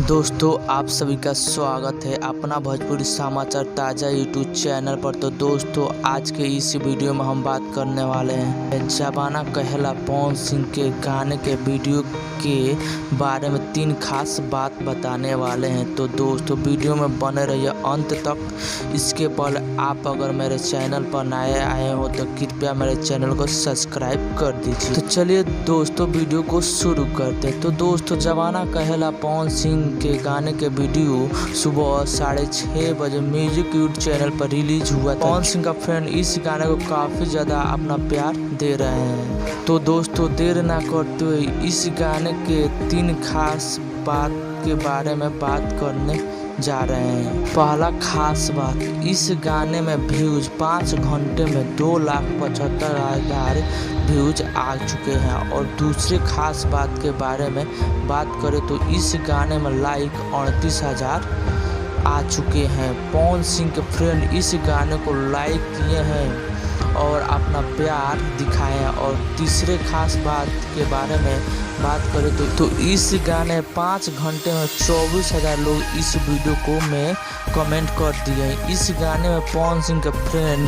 दोस्तों आप सभी का स्वागत है अपना भोजपुरी समाचार ताज़ा यूट्यूब चैनल पर। तो दोस्तों आज के इस वीडियो में हम बात करने वाले हैं जमाना कहेला पवन सिंह के गाने के वीडियो के बारे में 3 खास बात बताने वाले हैं। तो दोस्तों वीडियो में बने रहिए अंत तक। इसके पहले आप अगर मेरे चैनल पर नए आए हो तो कृपया मेरे चैनल को सब्सक्राइब कर दीजिए। तो चलिए दोस्तों वीडियो को शुरू करते हैं। तो दोस्तों जमाना कहेला पवन सिंह के गाने के वीडियो सुबह 6:30 बजे म्यूजिक यूट्यूब चैनल पर रिलीज हुआ था। पवन सिंह का फैन इस गाने को काफ़ी ज़्यादा अपना प्यार दे रहे हैं। तो दोस्तों देर ना करते हुए इस गाने के 3 खास बात के बारे में बात करने जा रहे हैं। पहला खास बात, इस गाने में व्यूज 5 घंटे में 2,75,000 व्यूज आ चुके हैं। और दूसरे खास बात के बारे में बात करें तो इस गाने में लाइक 38,000 आ चुके हैं। पवन सिंह के फ्रेंड इस गाने को लाइक किए हैं और अपना प्यार दिखाए हैं। और तीसरे खास बात के बारे में बात करें तो इस गाने 5 घंटे में 24,000 लोग इस वीडियो को में कमेंट कर दिए। इस गाने में पवन सिंह के फ्रेंड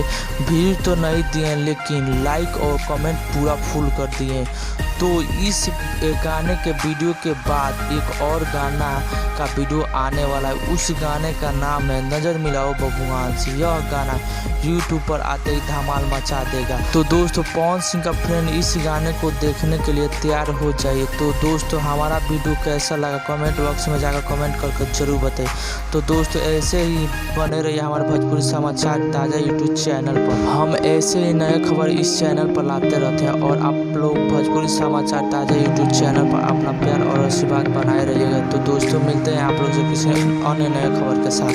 भीड़ तो नहीं दिए लेकिन लाइक और कमेंट पूरा फुल कर दिए। तो इस गाने के वीडियो के बाद एक और गाना का वीडियो आने वाला है। उस गाने का नाम है नजर मिलाओ भगवान से। यह गाना यूट्यूब पर आते ही धमाल मचा देगा। तो दोस्तों पवन सिंह का फ्रेंड इस गाने को देखने के लिए तैयार हो जाइए। तो दोस्तों हमारा वीडियो कैसा लगा कमेंट बॉक्स में जाकर कमेंट करके जरूर बताइए। तो दोस्तों ऐसे ही बने रहिए हमारे भोजपुरी समाचार ताज़ा यूट्यूब चैनल पर। हम ऐसे ही नए खबर इस चैनल पर लाते रहते हैं और आप लोग भोजपुरी समाचार ताज़ा यूट्यूब चैनल पर अपना प्यार और आशीर्वाद बनाए रहिएगा। तो दोस्तों मिलते हैं आप लोग से किसी अन्य नए खबर के साथ।